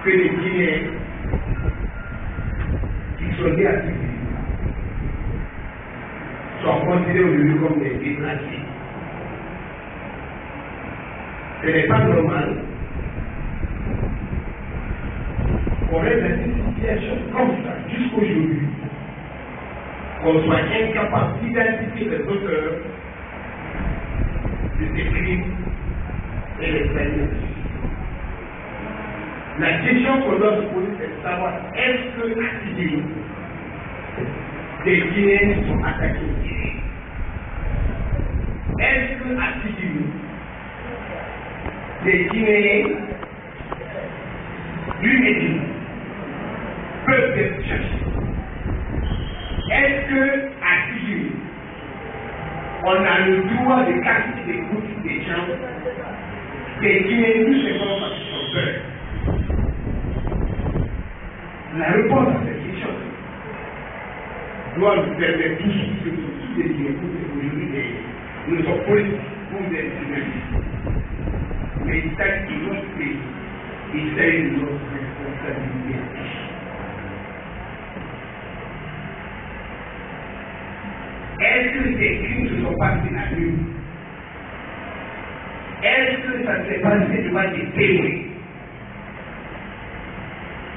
que les Guinéens qui sont nés à ce pays sont considérés aujourd'hui comme des déplacés. Ce n'est pas normal qu'on reste dans une situation comme ça jusqu'aujourd'hui, qu'on soit incapable d'identifier les auteurs de ces crimes et les peines. La question qu'on doit se poser, c'est de savoir est-ce que à Tidjiri, des Guinéens sont attaqués? Est-ce que à Tidjiri, des Guinéens du Médine peuvent être cherchés? Est-ce que à Tidjiri, on a le droit de casser les boutiques des gens, des Guinéens tout simplement parce qu'ils ont peur? La réponse à cette question doit nous permettre tous de dire qu'aujourd'hui nous sommes politiques ou des journalistes. Mais tant qu'il notre pays, il s'agit de notre responsabilité à tous. Est-ce que ces crimes ne sont pas de la nuit? Est-ce que ça s'est passé devant des témoins?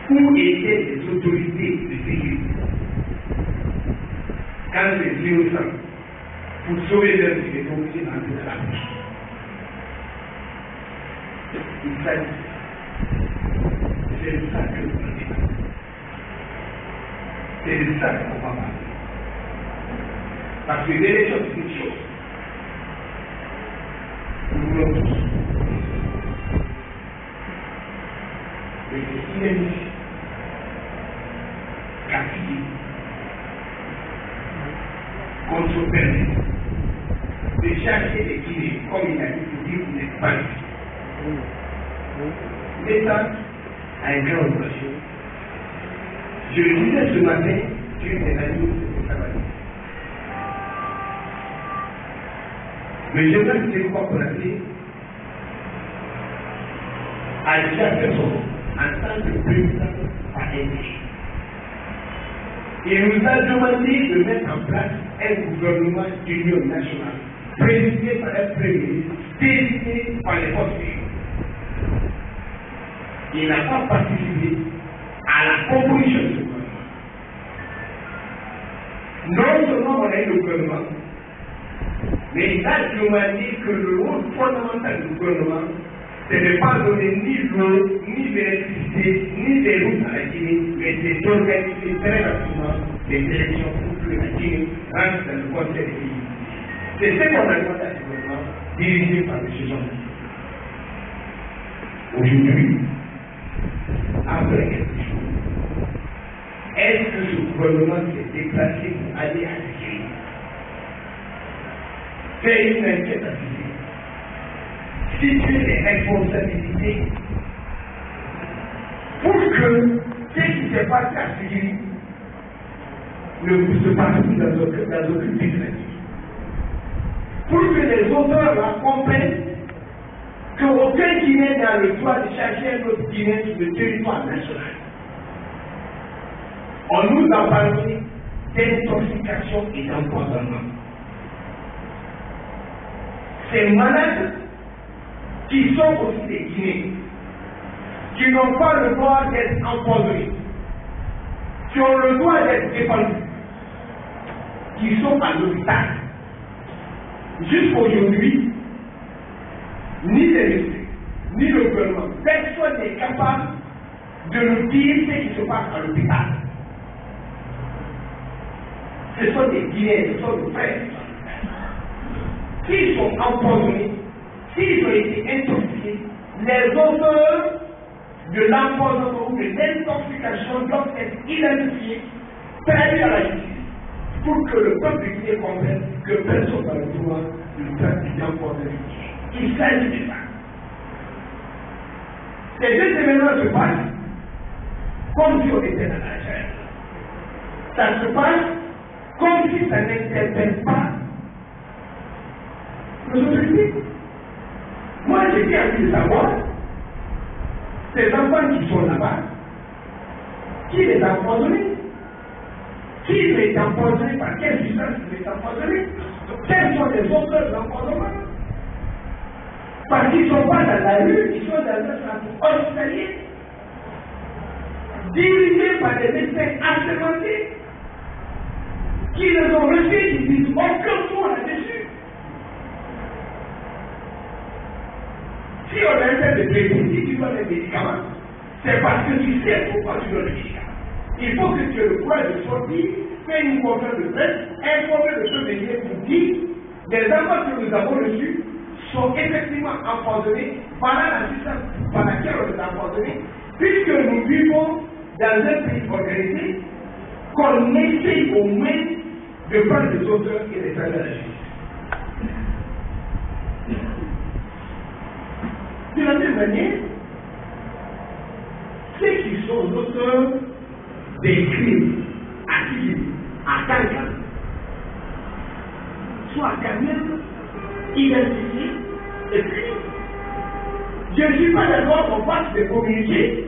Où étaient les autorités de sécurité quand les innocents, pour sauver leur vie, étaient obligés d'entrer dans la bouche? Il s'agit, c'est de ça que nous parlons. C'est de ça qu'on va parler. Parce que l'élection, c'est une chose. Nous voulons tous. Mais c'est inadmissible. Captivé, qu'on se permet de chercher des Guinéens, comme il a dit, pour dire que vous n'êtes pas ici. L'État a un grand obligation. Je le disais ce matin, Dieu est la nuit de travail. Mais j'aimerais que c'est quoi qu'on a dit à chaque personne en tant que président par intérêt. Il nous a demandé de mettre en place un gouvernement d'union nationale, présidé par un premier ministre, désigné par les forces vives. Il n'a pas participé à la composition de ce gouvernement. Non seulement on a eu le gouvernement, mais il a demandé que le rôle fondamental du gouvernement, c'est de ne pas donner ni l'eau, ni l'électricité, ni des routes à la Guinée, mais c'est d'organiser très rapidement des élections pour que la Guinée rentre dans le conseil des pays. C'est ce qu'on a demandé à ce gouvernement, dirigé par M. Jean-Pierre. Aujourd'hui, après quelque chose, est-ce que ce gouvernement s'est déplacé pour aller à Algérie? C'est une enquête à faire. Situer les responsabilités pour que ce qui s'est passé à Syrie ne se passe plus dans aucune pays. Pour que les auteurs là comprennent qu'aucun Guinéen n'a le droit de chercher un autre Guinéen sur le territoire national. On nous a parlé d'intoxication et d'empoisonnement. Ces malades qui sont aussi des Guinéens, qui n'ont pas le droit d'être empoisonnés, qui ont le droit d'être défendus, qui sont à l'hôpital. Jusqu'aujourd'hui, ni les ministres, ni le gouvernement, personne n'est capable de nous dire ce qui se passe à l'hôpital. Ce sont des Guinéens, ce sont nos frères. S'ils sont empoisonnés, s'ils ont été intoxiqués, les auteurs de l'empoisonnement ou de l'intoxication doivent être identifiés, traduits à la justice, pour que le peuple guinéen comprenne que personne n'a le droit de pratiquer d'empoisonnement. Il s'agit de ça. Ces deux événements se passent comme si on était dans la chair. Ça se passe comme si ça n'interpelle pas nos autorités. Moi, j'ai bien envie de savoir ces enfants qui sont là-bas, qui les a empoisonnés? Qui les a empoisonnés? Par quelle substance les a empoisonnés? Quels sont les auteurs d'empoisonnement? Parce qu'ils ne sont pas dans la rue, ils sont dans un centre hospitalier, dirigés par des médecins assermentés, qui les ont reçus, qui disent aucun mot là-dessus. Si on a fait de traiter, si tu donnes des médicaments, c'est parce que tu sais pourquoi tu donnes les médicaments. Il faut que tu aies le courage de sortir, faire une conférence de presse, informer le peuple médical pour dire les enfants que nous avons reçus sont effectivement empoisonnés, voilà la substance par laquelle on les a empoisonnés, puisque nous vivons dans un pays organisé, qu'on essaie au moins de prendre les auteurs et les faire de la justice. De la même manière, ceux qui sont auteurs des crimes à Kiev, à Kankan, soit à Kamel, identifiés et crimes. Je ne suis pas d'accord qu'on fasse des communiqués